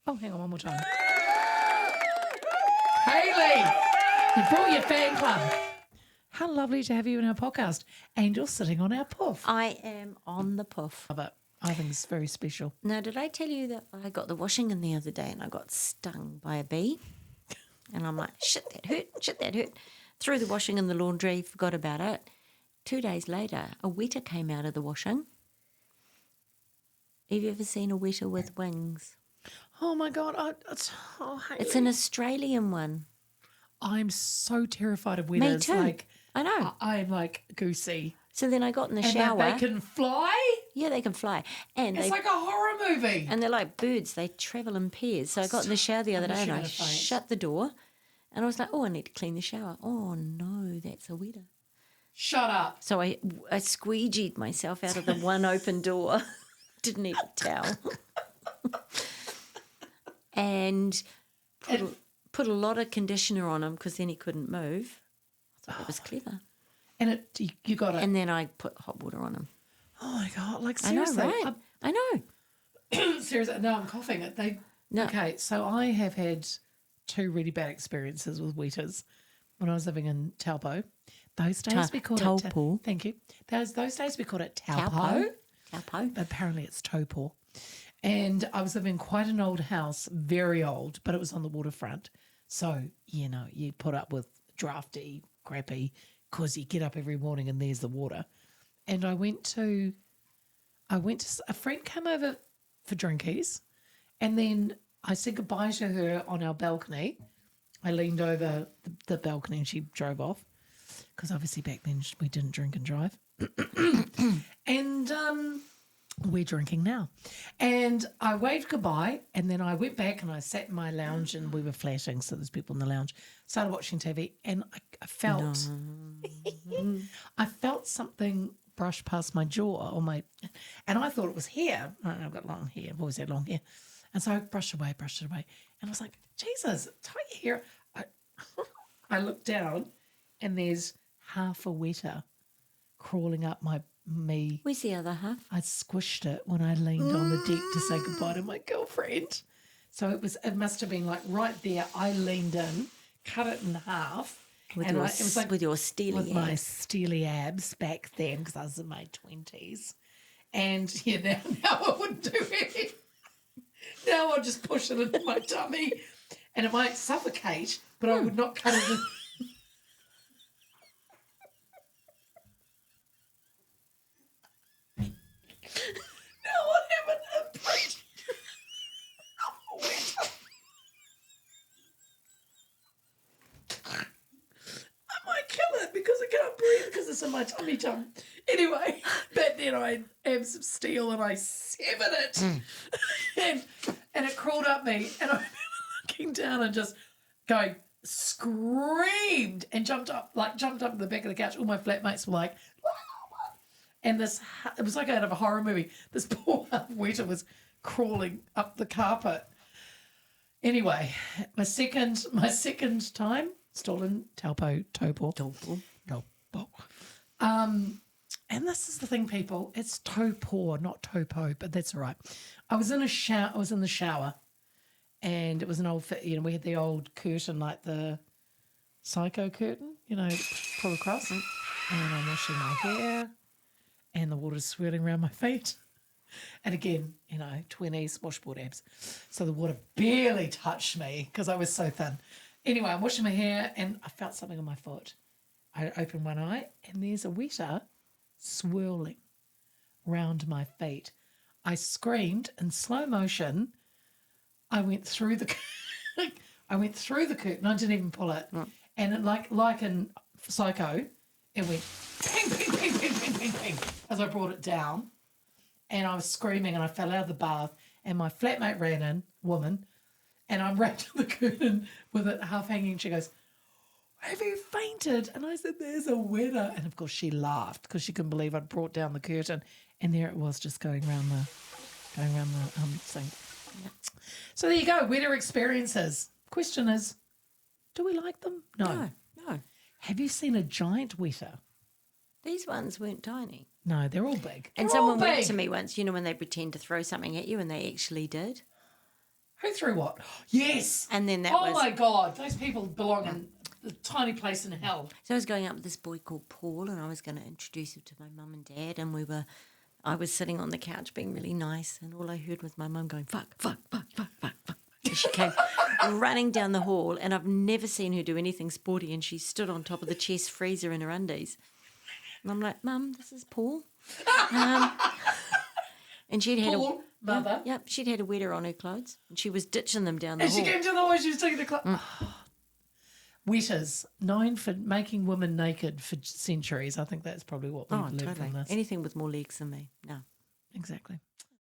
Oh, hang on, one more time. Hayley, you brought your fan club. How lovely to have you in our podcast. Angel sitting on our puff. I am on the puff. Love it. I think it's very special. Now, did I tell you that I got the washing in the other day and I got stung by a bee? And I'm like, shit, that hurt. Threw the washing in the laundry, forgot about it. 2 days later, a weta came out of the washing. Have you ever seen a weta with wings? Oh, my God. Hayley. It's an Australian one. I'm so terrified of wetas. Me too. Like, I know. I'm like goosey. So then I got in the And shower. they can fly? Yeah, they can fly. And It's like a horror movie. And they're like birds. They travel in pairs. So I got in the shower the other day and I shut the door. And I was like, oh, I need to clean the shower. Oh, no, that's a weta. Shut up. So I squeegeed myself out of the one open door. Didn't need a towel. and put a lot of conditioner on him because then he couldn't move. I thought it was clever. And you got it. And then I put hot water on him. Oh, my God. Like, seriously. I know, right? I know. Seriously. No, I'm coughing. No. Okay, so I have had 2 really bad experiences with wetas when I was living in Taupo. Those days we called Taupo. it... Thank you. Those days we called it Taupo. Taupo. Apparently it's Taupo. And I was living in quite an old house, very old, but it was on the waterfront. So, you know, you put up with drafty, crappy, because you get up every morning and there's the water. And I went to a friend came over for drinkies, and then I said goodbye to her on our balcony. I leaned over the balcony and she drove off because obviously back then we didn't drink and drive. And we're drinking now. And I waved goodbye, and then I went back and I sat in my lounge, and we were flashing, so there's people in the lounge. Started watching TV, and I felt I felt something brush past my jaw and I thought it was hair. I've got long hair. I've always had long hair. And so I brushed it away. And I was like, Jesus, tie your hair. I looked down, and there's half a weta crawling up me. Where's the other half? I squished it when I leaned on the deck to say goodbye to my girlfriend. So it must have been like right there. I leaned in, cut it in half. With your steely my steely abs back then, because I was in my 20s. And yeah, now I wouldn't do it. Now I'll just push it into my tummy, and it might suffocate, but I would not cut it in. Now I have an imprint of a weta. I might kill it because I can't breathe because it's in my tummy. Anyway, back then I had some steel and I severed it. And it crawled up me, and I remember looking down and just going, screamed and jumped up in the back of the couch. All my flatmates were like, and it was like out of a horror movie. This poor weta was crawling up the carpet. Anyway, my second time, still in Taupo. And this is the thing, people. It's Taupo, not Taupo, but that's all right. I was in the shower, and it was an old, we had the old curtain, like the psycho curtain, pull across. And I'm washing my hair, and the water's swirling around my feet. And again, 20s, washboard abs. So the water barely touched me because I was so thin. Anyway, I'm washing my hair, and I felt something on my foot. I opened one eye, and there's a weta swirling round my feet. I screamed in slow motion. I went through the curtain. I didn't even pull it. Mm. And it, like in Psycho, it went ping, ping, ping, ping, ping, ping, ping, as I brought it down. And I was screaming, and I fell out of the bath, and my flatmate ran in, woman, and I ran to the curtain with it half hanging. She goes, "Have you fainted?" And I said, "There's a weta." And of course she laughed because she couldn't believe I'd brought down the curtain, and there it was, just going around the thing. Yep. So there you go, weta experiences. Question is, do we like them? No. Have you seen a giant weta? These ones weren't tiny. No, they're all big. And someone went to me once, when they pretend to throw something at you, and they actually did. Who threw what? Yes. And then that oh was... my God, those people belong in a tiny place in hell. So I was going up with this boy called Paul, and I was going to introduce him to my mum and dad, and I was sitting on the couch being really nice, and all I heard was my mum going, fuck, fuck, fuck, fuck, fuck, fuck. So she came running down the hall, and I've never seen her do anything sporty, and she stood on top of the chest freezer in her undies. And I'm like, Mum, this is Paul. And she'd had Paul, mother. Yep, she'd had a Weta on her clothes, and she was ditching them down the hall. And she came to the hall, she was taking the clothes. Wetas, known for making women naked for centuries. I think that's probably what we've learned from this. Anything with more legs than me, no. Exactly.